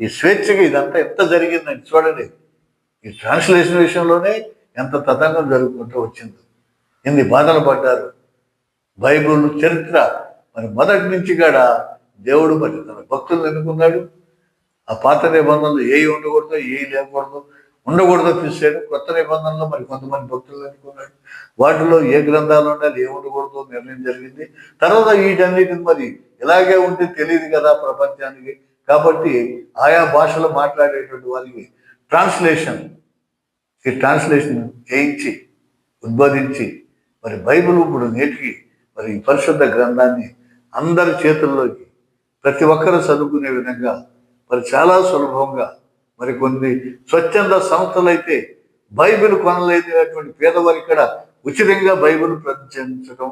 ఈ స్వేచ్ఛగా ఇదంతా ఎంత జరిగిందని చూడండి. ఈ ట్రాన్స్లేషన్ విషయంలోనే ఎంత తతంగం జరుగుకుంటూ వచ్చింది. ఎన్ని బాధలు పడ్డారు. బైబిల్ చరిత్ర మరి మొదటి నుంచి కూడా దేవుడు మరి తన భక్తులను ఎన్నుకున్నాడు. ఆ పాత నిబంధనలు ఏవి ఉండకూడదో, ఏవి ఉండకూడదో తీసాడు. కొత్త నిబంధనలో మరి కొంతమంది భక్తులను ఎన్నుకున్నాడు. వాటిలో ఏ గ్రంథాలు ఉండాలి, ఏ ఉండకూడదో నిర్ణయం జరిగింది. తర్వాత వీటన్నిటిని మరి ఇలాగే ఉంటే తెలియదు కదా ప్రపంచానికి. కాబట్టి ఆయా భాషలు మాట్లాడేటువంటి వారికి ఈ ట్రాన్స్లేషన్ చేయించి ఉద్బోధించి మరి బైబిల్ ఇప్పుడు నేటికి మరి పరిశుద్ధ గ్రంథాన్ని అందరి చేతుల్లోకి ప్రతి ఒక్కరూ చదువుకునే విధంగా మరి చాలా సులభంగా మరి కొన్ని స్వచ్ఛంద సంస్థలు అయితే బైబిల్ కొనలేనటువంటి పేదవారికి కూడా ఉచితంగా బైబిల్ ప్రచురించడం,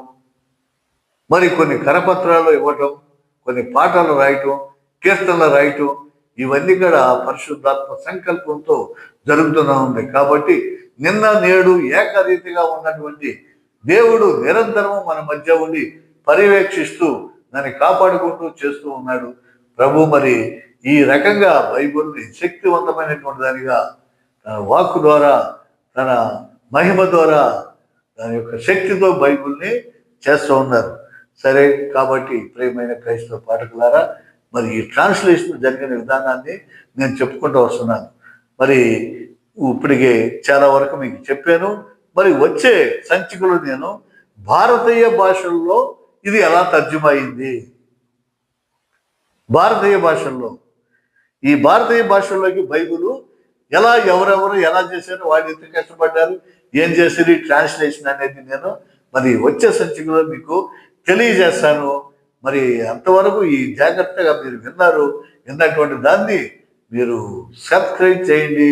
మరి కొన్ని కరపత్రాలు ఇవ్వటం, కొన్ని పాటలు రాయటం, కీర్తనలు రాయటం, ఇవన్నీ కూడా పరిశుద్ధాత్మ సంకల్పంతో జరుగుతూనే ఉంది. కాబట్టి నిన్న నేడు ఏకరీతిగా ఉన్నటువంటి దేవుడు నిరంతరము మన మధ్య ఉండి పర్యవేక్షిస్తూ దాన్ని కాపాడుకుంటూ చేస్తూ ఉన్నాడు. ప్రభు మరి ఈ రకంగా బైబిల్ని శక్తివంతమైనటువంటి దానిగా తన వాక్కు ద్వారా, తన మహిమ ద్వారా, దాని యొక్క శక్తితో బైబిల్ని చేస్తూ ఉన్నారు. సరే, కాబట్టి ప్రియమైన క్రైస్తవ పాఠకులారా, మరి ఈ ట్రాన్స్లేషన్ జరిగిన విధానాన్ని నేను చెప్పుకుంటూ వస్తున్నాను. మరి ఇప్పటికే చాలా వరకు మీకు చెప్పాను. మరి వచ్చే సంచికలో నేను భారతీయ భాషల్లో ఇది ఎలా తర్జుమా అయింది, భారతీయ భాషల్లో ఈ భారతీయ భాషల్లోకి బైబిల్ ఎవరెవరు ఎలా చేశారు, వాళ్ళు ఎంత కష్టపడ్డారు, ఏం చేశారు, ఈ ట్రాన్స్లేషన్ అనేది నేను మరి వచ్చే సంచికలో మీకు తెలియజేస్తాను. మరి అంతవరకు ఈ జాగ్రత్తగా మీరు విన్నటువంటి దాన్ని మీరు సబ్స్క్రైబ్ చేయండి,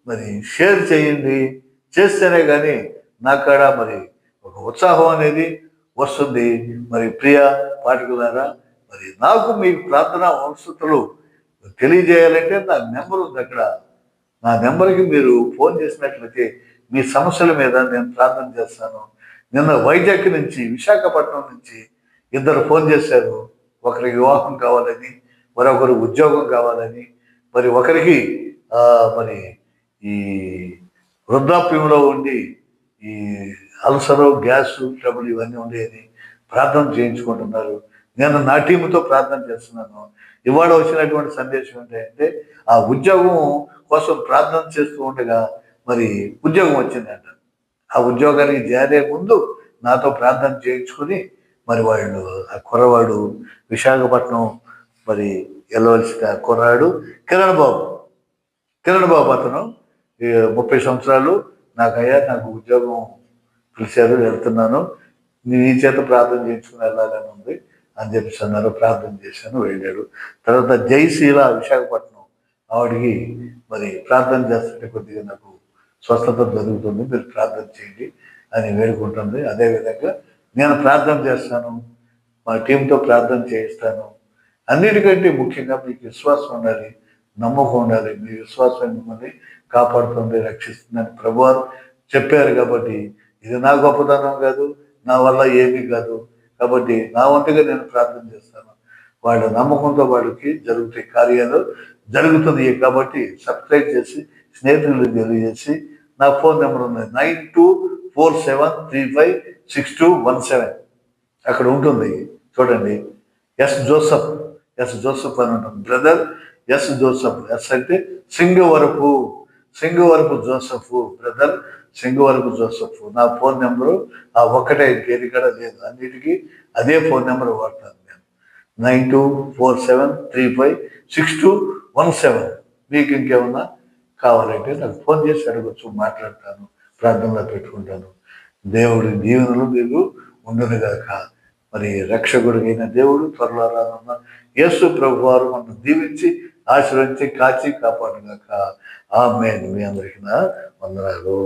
మరి షేర్ చేయండి. చేస్తేనే కానీ నాకు కూడా మరి ఒక ఉత్సాహం అనేది వస్తుంది. మరి ప్రియ పాఠకులారా, మరి నాకు మీకు ప్రార్థన అవసరతలు తెలియజేయాలంటే నా నెంబర్ ఉంది అక్కడ. నా నెంబర్కి మీరు ఫోన్ చేసినట్లయితే మీ సమస్యల మీద నేను ప్రార్థన చేస్తాను. నిన్న వైజాగ్ నుంచి, విశాఖపట్నం నుంచి ఇద్దరు ఫోన్ చేశారు, ఒకరికి వివాహం కావాలని, మరొకరు ఉద్యోగం కావాలని, మరి ఒకరికి మరి ఈ వృద్ధాప్యంలో ఉండి ఈ అల్సరు, గ్యాసు ట్రబుల్ ఇవన్నీ ఉండేది, ప్రార్థన చేయించుకుంటున్నారు. నేను నా టీముతో ప్రార్థన చేస్తున్నాను. ఇవాళ వచ్చినటువంటి సందేశం ఏంటంటే ఆ ఉద్యోగం కోసం ప్రార్థన చేస్తూ ఉండగా మరి ఉద్యోగం వచ్చిందంట. ఆ ఉద్యోగానికి చేరే ముందు నాతో ప్రార్థన చేయించుకుని మరి వాళ్ళు ఆ కుర్రవాడు విశాఖపట్నం మరి వెళ్ళవలసిన కుర్రాడు కిరణ్ బాబు అతను 30 సంవత్సరాలు. నాకు ఉద్యోగం పిలిచారు, వెళ్తున్నాను, నీ చేత ప్రార్థన చేయించుకుని వెళ్ళాలని ఉంది అని చెప్పేసి అన్నారు. ప్రార్థన చేశాను, వెళ్ళాడు. తర్వాత జయశీల విశాఖపట్నం, ఆవిడికి మరి ప్రార్థన చేస్తుంటే కొద్దిగా నాకు స్వస్థత జరుగుతుంది, మీరు ప్రార్థన చేయండి అని వేడుకుంటుంది. అదేవిధంగా నేను ప్రార్థన చేస్తాను, మా టీంతో ప్రార్థన చేయిస్తాను. అన్నిటికంటే ముఖ్యంగా మీకు విశ్వాసం ఉండాలి, నమ్మకం ఉండాలి. మీ విశ్వాసం మిమ్మల్ని కాపాడుతుంది, రక్షిస్తుందని ప్రభువారు చెప్పారు. కాబట్టి ఇది నా గొప్పతనం కాదు, నా వల్ల ఏమీ కాదు. కాబట్టి నా వంతుగా నేను ప్రార్థన చేస్తాను. వాళ్ళ నమ్మకంతో వాళ్ళకి జరుగుతాయి, కార్యాలు జరుగుతుంది. కాబట్టి సబ్స్క్రైబ్ చేసి స్నేహితులు తెలియజేసి, నా ఫోన్ నెంబర్ ఉంది 9247356217. అక్కడ ఉంటుంది చూడండి. ఎస్ జోసఫ్ అని ఉంటుంది. Brother yes Joseph. ఎస్ అంటే Singavarapu Joseph, brother Singavarapu Joseph. నా ఫోన్ నెంబరు ఆ ఒక్కటే, ఇంకేది కూడా లేదు. అన్నిటికీ అదే ఫోన్ నెంబర్ వాడతాను నేను, 9247356217. మీకు ఇంకేమన్నా కావాలంటే నాకు ఫోన్ చేసి అడగచ్చు, మాట్లాడతాను, ప్రార్థనలో పెట్టుకుంటాను. దేవుడి దీవెనలు మీకు ఉండునుగాక. మరి రక్షకుడికైన దేవుడు త్వరలో రానున్న యేసు ప్రభువారు మనం దీవించి ఆశీర్వదించి కాచి కాపాడుగాక. ఆమేన్. మీ అందరికీ నా వందనాలు.